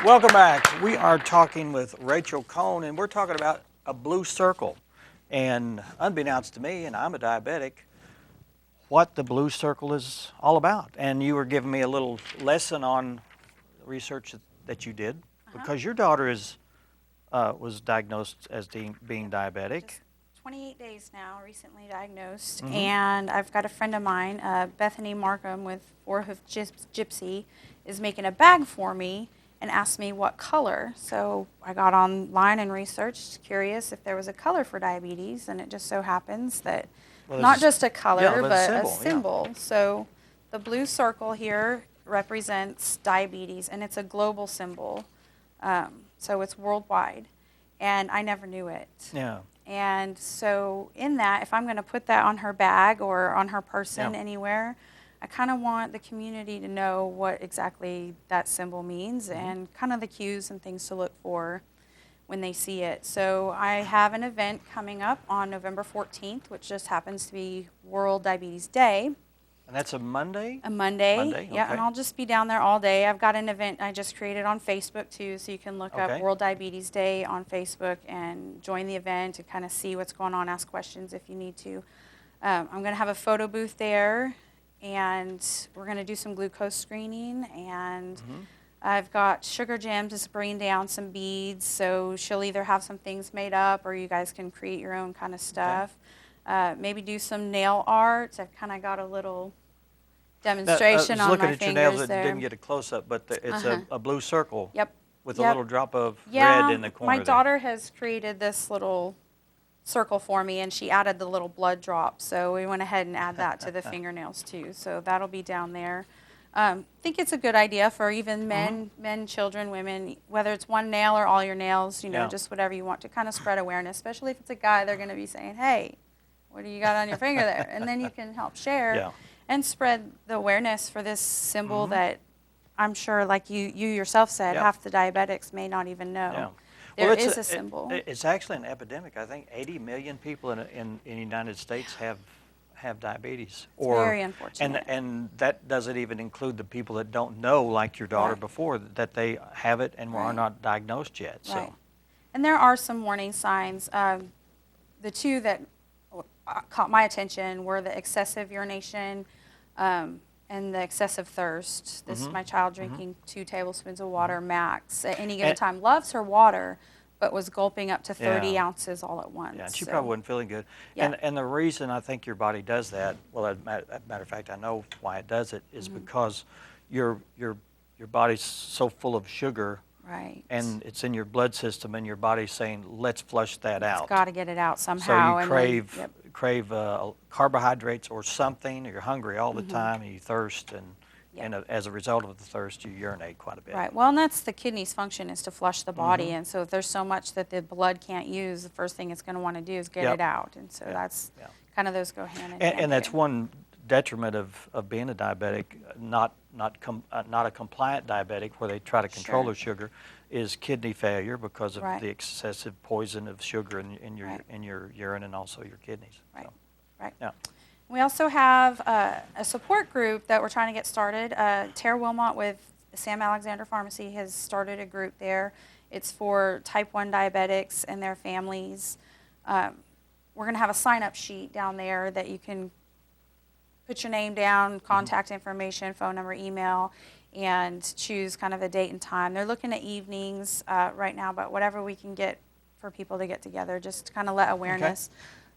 Welcome back. We are talking with Rachel Cohn, and we're talking about a blue circle. And unbeknownst to me, and I'm a diabetic, what the blue circle is all about. And you were giving me a little lesson on research that you did, because your daughter was diagnosed as being diabetic. Just 28 days now, recently diagnosed. And I've got a friend of mine, Bethany Markham with Four Hoof Gypsy, is making a bag for me and asked me what color. So I got online and researched, curious if there was a color for diabetes, and it just so happens that not just a color, but a symbol. Yeah. So the blue circle here represents diabetes, and it's a global symbol. So it's worldwide, and I never knew it. Yeah. And so in that, if I'm going to put that on her bag or on her person anywhere, I kind of want the community to know what exactly that symbol means and kind of the cues and things to look for when they see it. So I have an event coming up on November 14th, which just happens to be World Diabetes Day. And that's a Monday? A Monday. Monday, Yeah, okay. and I'll just be down there all day. I've got an event I just created on Facebook too, so you can look up World Diabetes Day on Facebook and join the event and kind of see what's going on, ask questions if you need to. I'm going to have a photo booth there, and we're going to do some glucose screening, and I've got Sugar Jam just bringing down some beads, so she'll either have some things made up or you guys can create your own kind of stuff. Maybe do some nail art. I've kind of got a little demonstration on my fingers there. Looking at your nails, it didn't get a close-up, but it's a blue circle with a little drop of red in the corner. My daughter has created this little circle for me, and she added the little blood drop, so we went ahead and add that to the fingernails too. So that'll be down there. I think it's a good idea for even men, children, women, whether it's one nail or all your nails, you know, just whatever you want to kind of spread awareness, especially if it's a guy, they're going to be saying, hey, what do you got on your finger there? And then you can help share and spread the awareness for this symbol that I'm sure, like you yourself said, half the diabetics may not even know. Yeah. There is a symbol. It's actually an epidemic. I think 80 million people in the United States have diabetes. It's very unfortunate. And that doesn't even include the people that don't know, like your daughter before, that they have it and are not diagnosed yet. Right. So. And there are some warning signs. The two that caught my attention were the excessive urination and the excessive thirst. This is my child drinking 2 tablespoons of water max at any given time. Loves her water, but was gulping up to 30 ounces all at once. Yeah, and she probably wasn't feeling good. Yeah. And the reason I think your body does that, well, as a matter of fact, I know why it does it, is because your body's so full of sugar. Right. And it's in your blood system, and your body's saying, let's flush that out. It's got to get it out somehow. So you crave carbohydrates or something, or you're hungry all the time, and you thirst, and as a result of the thirst, you urinate quite a bit. Right. Well, and that's the kidney's function, is to flush the body. And so if there's so much that the blood can't use, the first thing it's going to want to do is get it out. And so that's kind of those go hand in hand. And that's one detriment of being a diabetic, not a compliant diabetic where they try to control their sugar, is kidney failure because of the excessive poison of sugar in your urine and also your kidneys. Right. So, right. Yeah. We also have a support group that we're trying to get started. Tara Wilmot with Sam Alexander Pharmacy has started a group there. It's for type 1 diabetics and their families. We're going to have a sign-up sheet down there that you can put your name down, contact information, phone number, email, and choose kind of a date and time. They're looking at evenings right now, but whatever we can get for people to get together, just to kind of let awareness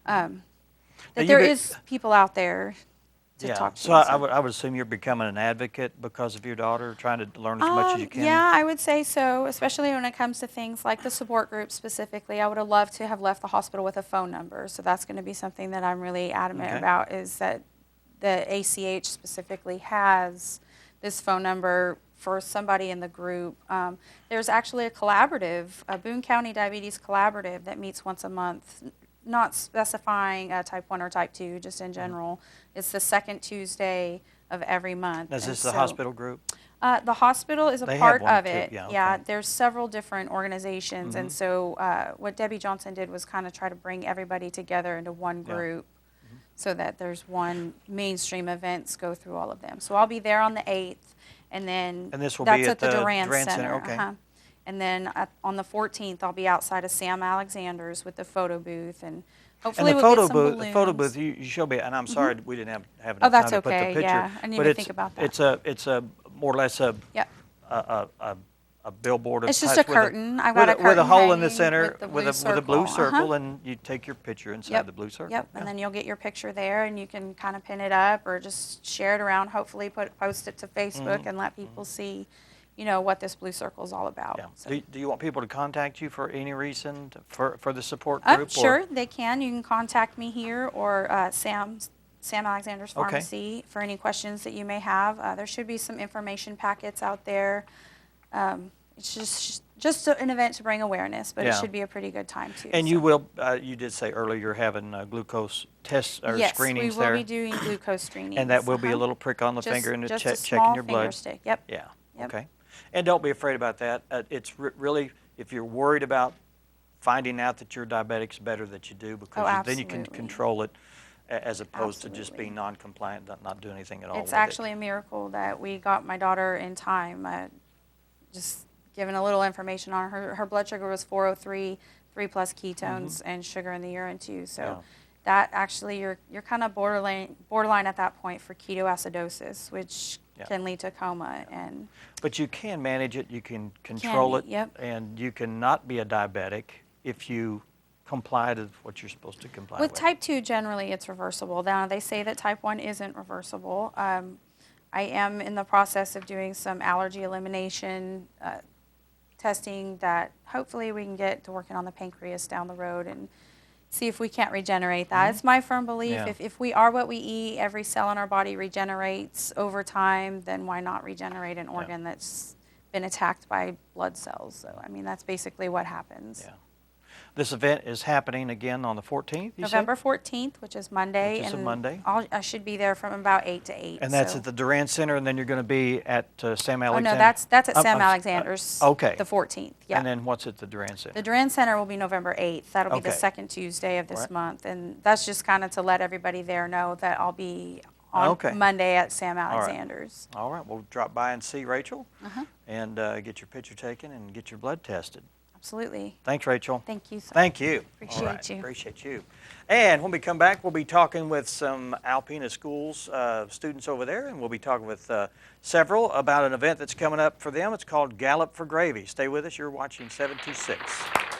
that there is people out there to talk to. So I would assume you're becoming an advocate because of your daughter, trying to learn as much as you can. Yeah, I would say so, especially when it comes to things like the support group specifically. I would have loved to have left the hospital with a phone number, so that's going to be something that I'm really adamant about, is that the ACH specifically has this phone number for somebody in the group. There's actually a collaborative, a Boone County Diabetes Collaborative, that meets once a month, not specifying type 1 or type 2, just in general. It's the second Tuesday of every month. Is this the hospital group? The hospital is a part of it. Too. Yeah, there's several different organizations, and so what Debbie Johnson did was kind of try to bring everybody together into one group, so that there's one mainstream events go through all of them. So I'll be there on the 8th, and then this will that's be at the Durant Center. Okay. And then on the 14th, I'll be outside of Sam Alexander's with the photo booth, and hopefully And the we'll photo get some booth, balloons. the photo booth, you show me, and I'm sorry we didn't have Oh, enough that's time to put the okay, picture. yeah. I didn't but even think about that. It's a more or less a Yep. a billboard of It's just type a curtain. I've got a with a curtain hole in the hanging center with with a blue circle, Uh-huh. and you take your picture inside Yep. the blue circle. Yep, Yeah. and then you'll get your picture there, and you can kind of pin it up or just share it around. Hopefully, post it to Facebook and let people see, what this blue circle is all about. Yeah. So. Do you want people to contact you for any reason for the support group? or- Sure, they can. You can contact me here or Sam Alexander's Okay. Pharmacy for any questions that you may have. There should be some information packets out there. It's just an event to bring awareness, but it Yeah. should be a pretty good time too. And so. you will. You did say earlier you're having glucose tests or Yes, screenings we will there, be doing glucose screenings. and that will be a uh-huh. little prick on the finger and Just checking a small your finger blood. stick. Yep. Yeah. Yep. Okay. And don't be afraid about that. It's really, if you're worried about finding out that you're diabetic, it's better that you do, because then you can absolutely. control it as opposed to just Absolutely. being non-compliant, not doing anything at all. It's with actually a miracle that we got my daughter in time. Just giving a little information on her. Her blood sugar was 403, 3+ ketones, and sugar in the urine too. So Yeah. that actually you're kind of borderline at that point for ketoacidosis, which Yeah. can lead to coma. And But you can manage it. You can control it, yep. and you cannot be a diabetic if you comply to what you're supposed to comply with. with type 2, generally it's reversible. Now they say that type 1 isn't reversible. I am in the process of doing some allergy elimination testing that hopefully we can get to working on the pancreas down the road and see if we can't regenerate that. It's my firm belief Yeah. if we are what we eat, every cell in our body regenerates over time, then why not regenerate an organ that's been attacked by blood cells? So, I mean, that's basically what happens. Yeah. This event is happening again on the 14th, you said? November 14th, which is Monday. Which is a and Monday. I should be there from about 8 to 8. And that's so. at the Duran Center, and then you're going to be at Sam Oh, Alexander? no, that's at Sam I'm Alexander's. okay. The 14th, yeah. And then what's at the Duran Center? The Duran Center will be November 8th. That'll be the Okay. second Tuesday of this Right. month. And that's just kind of to let everybody there know that I'll be on Okay. Monday at Sam right. Alexander's. All right, we'll drop by and see Rachel Uh-huh. and get your picture taken and get your blood tested. Absolutely. Thanks, Rachel. Thank you so Thank you. Appreciate All right, you. Appreciate you. And when we come back, we'll be talking with some Alpena Schools students over there, and we'll be talking with several about an event that's coming up for them. It's called Gallop for Gravy. Stay with us. You're watching 726.